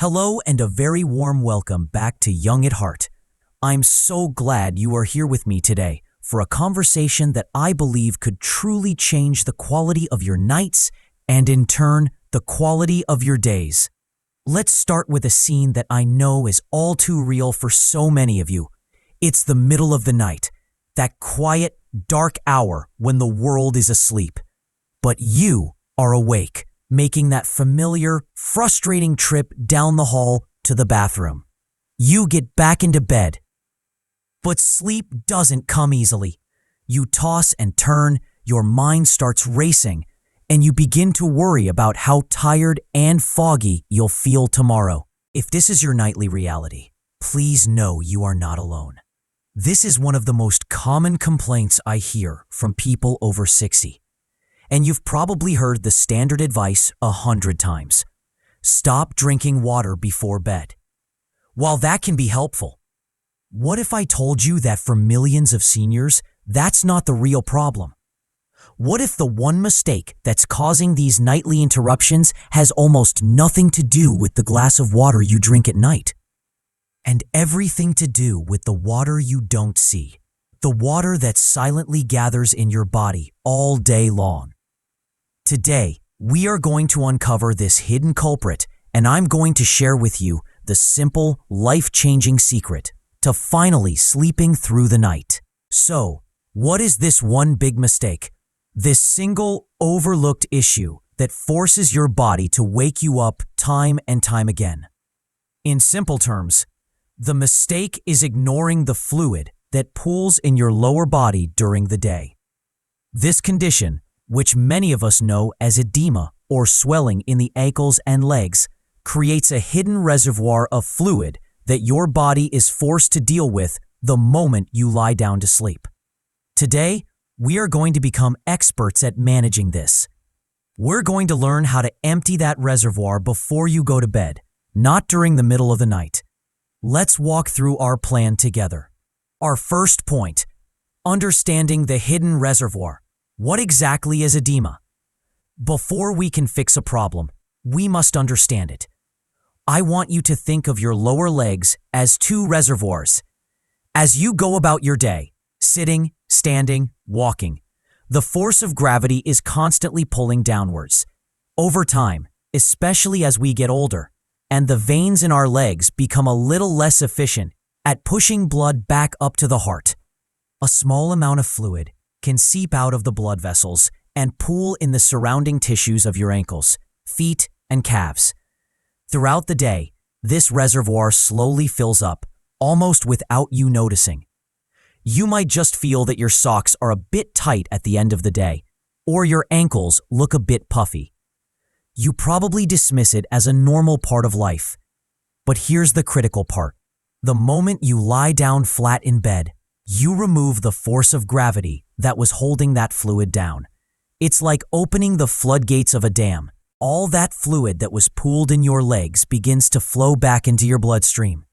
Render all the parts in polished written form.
Hello and a very warm welcome back to Young at Heart. I'm so glad you are here with me today for a conversation that I believe could truly change the quality of your nights and in turn, the quality of your days. Let's start with a scene that I know is all too real for so many of you. It's the middle of the night, that quiet, dark hour when the world is asleep. But you are awake, making that familiar, frustrating trip down the hall to the bathroom. You get back into bed. But sleep doesn't come easily. You toss and turn, your mind starts racing, and you begin to worry about how tired and foggy you'll feel tomorrow. If this is your nightly reality, please know you are not alone. This is one of the most common complaints I hear from people over 60. And you've probably heard the standard advice 100 times. Stop drinking water before bed. While that can be helpful, what if I told you that for millions of seniors, that's not the real problem? What if the one mistake that's causing these nightly interruptions has almost nothing to do with the glass of water you drink at night? And everything to do with the water you don't see, the water that silently gathers in your body all day long. Today, we are going to uncover this hidden culprit, and I'm going to share with you the simple, life-changing secret to finally sleeping through the night. So, what is this one big mistake? This single, overlooked issue that forces your body to wake you up time and time again. In simple terms, the mistake is ignoring the fluid that pools in your lower body during the day. This condition, which many of us know as edema or swelling in the ankles and legs, creates a hidden reservoir of fluid that your body is forced to deal with the moment you lie down to sleep. Today, we are going to become experts at managing this. We're going to learn how to empty that reservoir before you go to bed, not during the middle of the night. Let's walk through our plan together. Our first point, understanding the hidden reservoir. What exactly is edema? Before we can fix a problem, we must understand it. I want you to think of your lower legs as two reservoirs. As you go about your day, sitting, standing, walking, the force of gravity is constantly pulling downwards. Over time, especially as we get older, and the veins in our legs become a little less efficient at pushing blood back up to the heart, a small amount of fluid can seep out of the blood vessels and pool in the surrounding tissues of your ankles, feet, and calves. Throughout the day, this reservoir slowly fills up, almost without you noticing. You might just feel that your socks are a bit tight at the end of the day, or your ankles look a bit puffy. You probably dismiss it as a normal part of life. But here's the critical part. The moment you lie down flat in bed, you remove the force of gravity that was holding that fluid down. It's like opening the floodgates of a dam. All that fluid that was pooled in your legs begins to flow back into your bloodstream.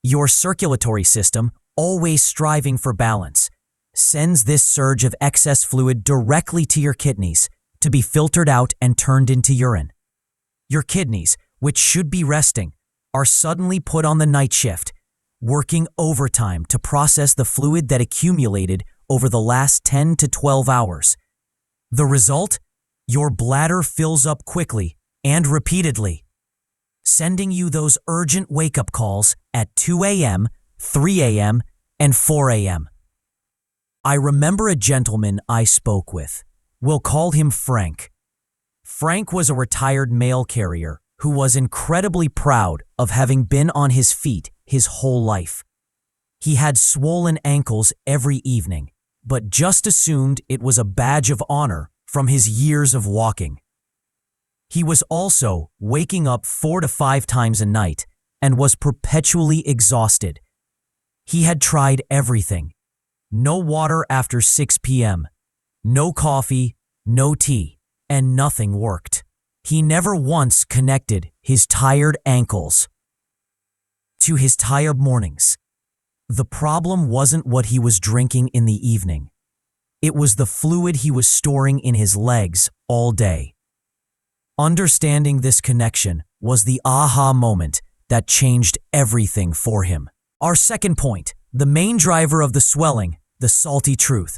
Your circulatory system, always striving for balance, sends this surge of excess fluid directly to your kidneys to be filtered out and turned into urine. Your kidneys, which should be resting, are suddenly put on the night shift, working overtime to process the fluid that accumulated over the last 10 to 12 hours. The result? Your bladder fills up quickly and repeatedly, sending you those urgent wake-up calls at 2 a.m., 3 a.m., and 4 a.m. I remember a gentleman I spoke with. We'll call him Frank. Frank was a retired mail carrier who was incredibly proud of having been on his feet his whole life. He had swollen ankles every evening, but just assumed it was a badge of honor from his years of walking. He was also waking up 4 to 5 times a night and was perpetually exhausted. He had tried everything. No water after 6 p.m., no coffee, no tea, and nothing worked. He never once connected his tired ankles to his tired mornings. The problem wasn't what he was drinking in the evening. It was the fluid he was storing in his legs all day. Understanding this connection was the aha moment that changed everything for him. Our second point, the main driver of the swelling, the salty truth.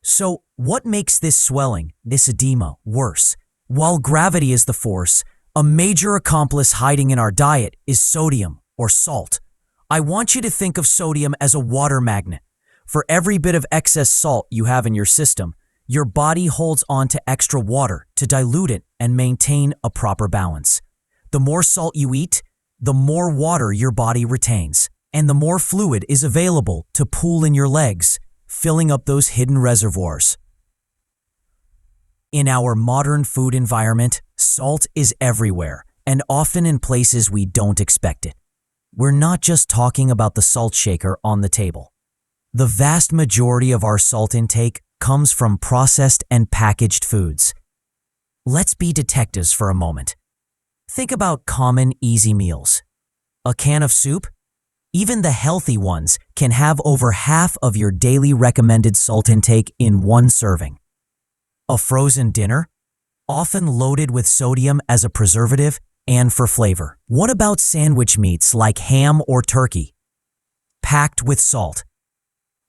So, what makes this swelling, this edema, worse? While gravity is the force, a major accomplice hiding in our diet is sodium, or salt. I want you to think of sodium as a water magnet. For every bit of excess salt you have in your system, your body holds on to extra water to dilute it and maintain a proper balance. The more salt you eat, the more water your body retains, and the more fluid is available to pool in your legs, filling up those hidden reservoirs. In our modern food environment, salt is everywhere, and often in places we don't expect it. We're not just talking about the salt shaker on the table. The vast majority of our salt intake comes from processed and packaged foods. Let's be detectives for a moment. Think about common, easy meals. A can of soup? Even the healthy ones can have over half of your daily recommended salt intake in one serving. A frozen dinner? Often loaded with sodium as a preservative and for flavor. What about sandwich meats like ham or turkey? Packed with salt.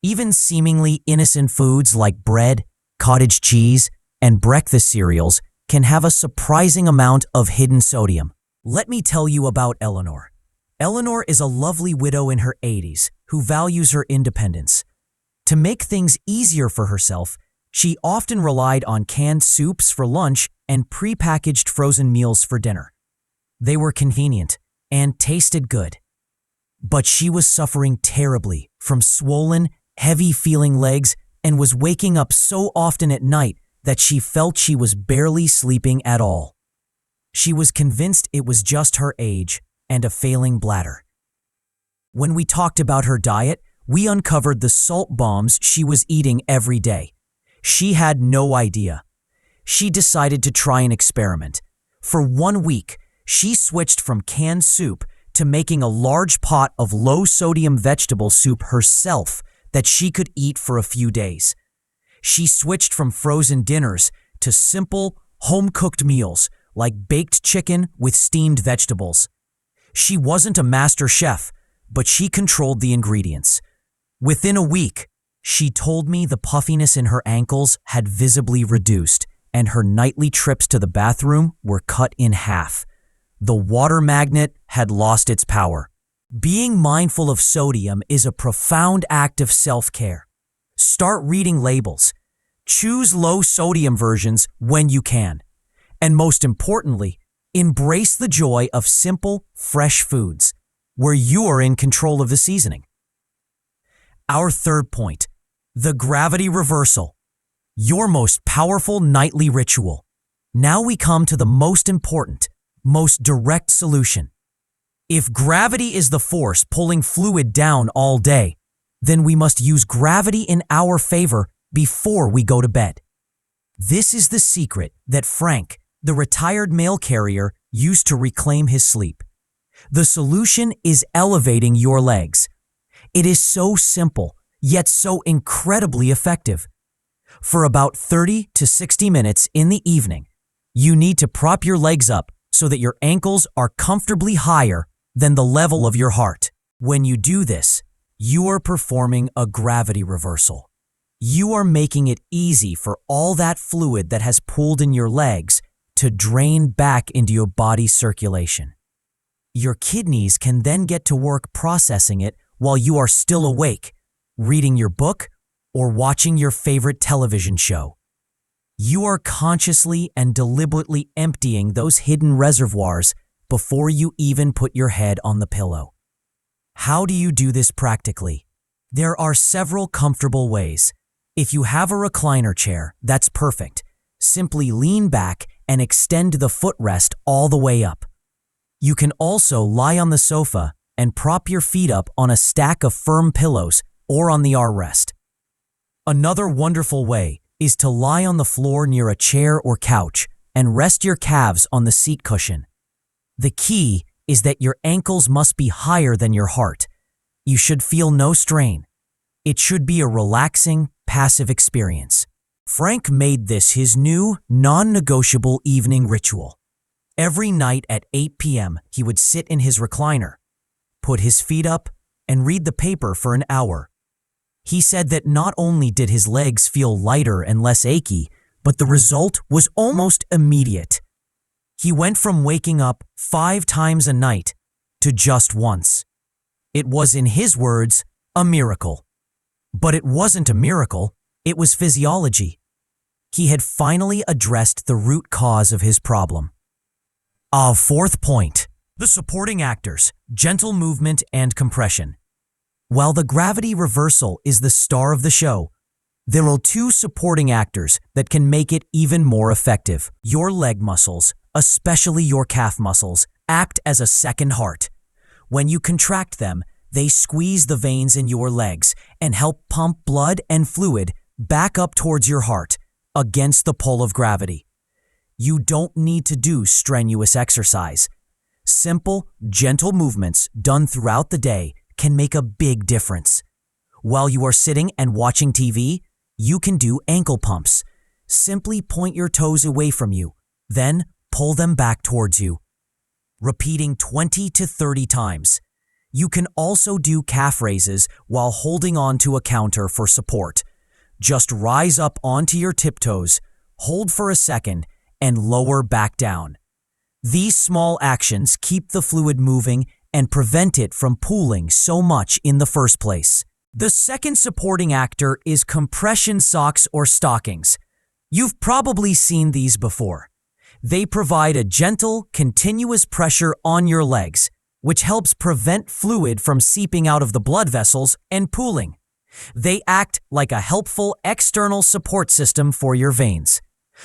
Even seemingly innocent foods like bread, cottage cheese, and breakfast cereals can have a surprising amount of hidden sodium. Let me tell you about Eleanor. Eleanor is a lovely widow in her 80s who values her independence. To make things easier for herself, she often relied on canned soups for lunch and prepackaged frozen meals for dinner. They were convenient and tasted good. But she was suffering terribly from swollen, heavy-feeling legs and was waking up so often at night that she felt she was barely sleeping at all. She was convinced it was just her age and a failing bladder. When we talked about her diet, we uncovered the salt bombs she was eating every day. She had no idea. She decided to try an experiment. For 1 week, she switched from canned soup to making a large pot of low-sodium vegetable soup herself that she could eat for a few days. She switched from frozen dinners to simple, home-cooked meals like baked chicken with steamed vegetables. She wasn't a master chef, but she controlled the ingredients. Within a week, she told me the puffiness in her ankles had visibly reduced, and her nightly trips to the bathroom were cut in half. The water magnet had lost its power. Being mindful of sodium is a profound act of self-care. Start reading labels. Choose low-sodium versions when you can. And most importantly, embrace the joy of simple, fresh foods, where you are in control of the seasoning. Our third point, the gravity reversal, your most powerful nightly ritual. Now we come to the most important, most direct solution. If gravity is the force pulling fluid down all day, then we must use gravity in our favor before we go to bed. This is the secret that Frank, the retired mail carrier, used to reclaim his sleep. The solution is elevating your legs. It is so simple, yet so incredibly effective. For about 30 to 60 minutes in the evening, you need to prop your legs up so that your ankles are comfortably higher than the level of your heart. When you do this, you are performing a gravity reversal. You are making it easy for all that fluid that has pooled in your legs to drain back into your body's circulation. Your kidneys can then get to work processing it while you are still awake, reading your book, or watching your favorite television show. You are consciously and deliberately emptying those hidden reservoirs before you even put your head on the pillow. How do you do this practically? There are several comfortable ways. If you have a recliner chair, that's perfect. Simply lean back and extend the footrest all the way up. You can also lie on the sofa and prop your feet up on a stack of firm pillows or on the armrest. Another wonderful way is to lie on the floor near a chair or couch and rest your calves on the seat cushion. The key is that your ankles must be higher than your heart. You should feel no strain. It should be a relaxing, passive experience. Frank made this his new, non-negotiable evening ritual. Every night at 8 p.m., he would sit in his recliner, put his feet up, and read the paper for an hour. He said that not only did his legs feel lighter and less achy, but the result was almost immediate. He went from waking up 5 times a night to just once. It was, in his words, a miracle. But it wasn't a miracle, it was physiology. He had finally addressed the root cause of his problem. Our fourth point, the supporting actors, gentle movement and compression. While the gravity reversal is the star of the show, there are 2 supporting actors that can make it even more effective. Your leg muscles, especially your calf muscles, act as a second heart. When you contract them, they squeeze the veins in your legs and help pump blood and fluid back up towards your heart against the pull of gravity. You don't need to do strenuous exercise. Simple, gentle movements done throughout the day can make a big difference. While you are sitting and watching TV, you can do ankle pumps. Simply point your toes away from you, then pull them back towards you. Repeating 20 to 30 times. You can also do calf raises while holding on to a counter for support. Just rise up onto your tiptoes, hold for a second, and lower back down. These small actions keep the fluid moving and prevent it from pooling so much in the first place. The second supporting actor is compression socks or stockings. You've probably seen these before. They provide a gentle, continuous pressure on your legs, which helps prevent fluid from seeping out of the blood vessels and pooling. They act like a helpful external support system for your veins.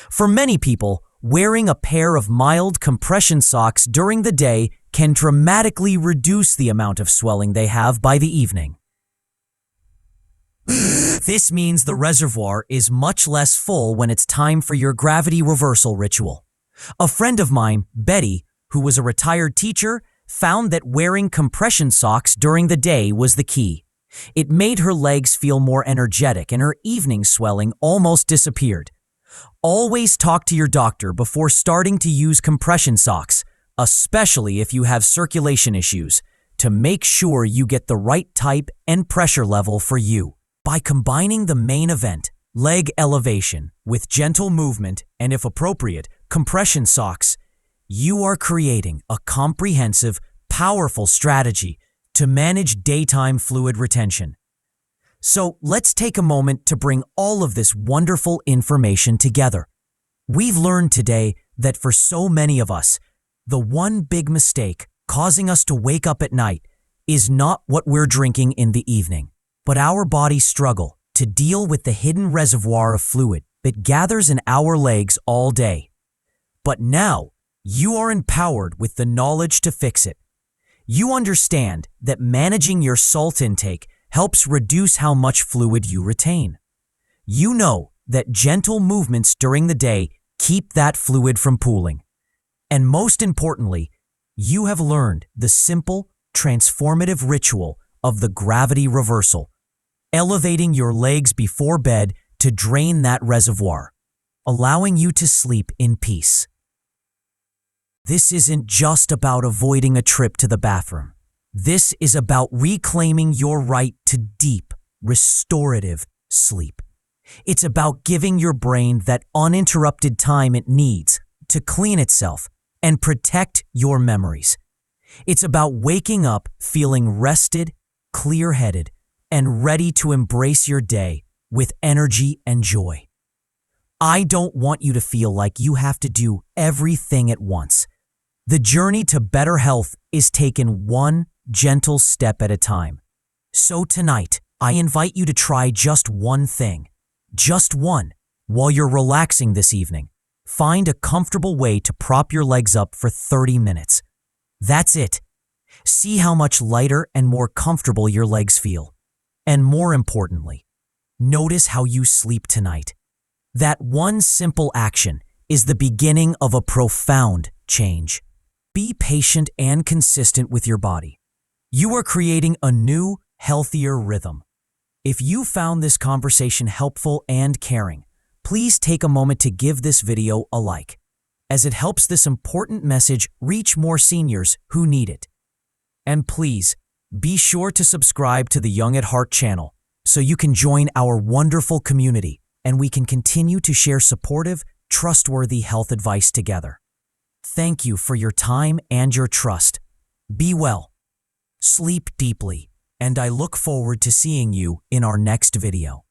For many people, wearing a pair of mild compression socks during the day can dramatically reduce the amount of swelling they have by the evening. This means the reservoir is much less full when it's time for your gravity reversal ritual. A friend of mine, Betty, who was a retired teacher, found that wearing compression socks during the day was the key. It made her legs feel more energetic and her evening swelling almost disappeared. Always talk to your doctor before starting to use compression socks, especially if you have circulation issues, to make sure you get the right type and pressure level for you. By combining the main event, leg elevation, with gentle movement and, if appropriate, compression socks, you are creating a comprehensive, powerful strategy to manage daytime fluid retention. So let's take a moment to bring all of this wonderful information together. We've learned today that for so many of us, the one big mistake causing us to wake up at night is not what we're drinking in the evening, but our bodies struggle to deal with the hidden reservoir of fluid that gathers in our legs all day. But now, you are empowered with the knowledge to fix it. You understand that managing your salt intake helps reduce how much fluid you retain. You know that gentle movements during the day keep that fluid from pooling. And most importantly, you have learned the simple, transformative ritual of the gravity reversal, elevating your legs before bed to drain that reservoir, allowing you to sleep in peace. This isn't just about avoiding a trip to the bathroom. This is about reclaiming your right to deep, restorative sleep. It's about giving your brain that uninterrupted time it needs to clean itself and protect your memories. It's about waking up feeling rested, clear-headed, and ready to embrace your day with energy and joy. I don't want you to feel like you have to do everything at once. The journey to better health is taken one gentle step at a time. So tonight, I invite you to try just one thing. Just one. While you're relaxing this evening, find a comfortable way to prop your legs up for 30 minutes. That's it. See how much lighter and more comfortable your legs feel. And more importantly, notice how you sleep tonight. That one simple action is the beginning of a profound change. Be patient and consistent with your body. You are creating a new, healthier rhythm. If you found this conversation helpful and caring, please take a moment to give this video a like, as it helps this important message reach more seniors who need it. And please, Be sure to subscribe to the Young at Heart channel so you can join our wonderful community and we can continue to share supportive, trustworthy health advice together. Thank you for your time and your trust. Be well, sleep deeply, and I look forward to seeing you in our next video.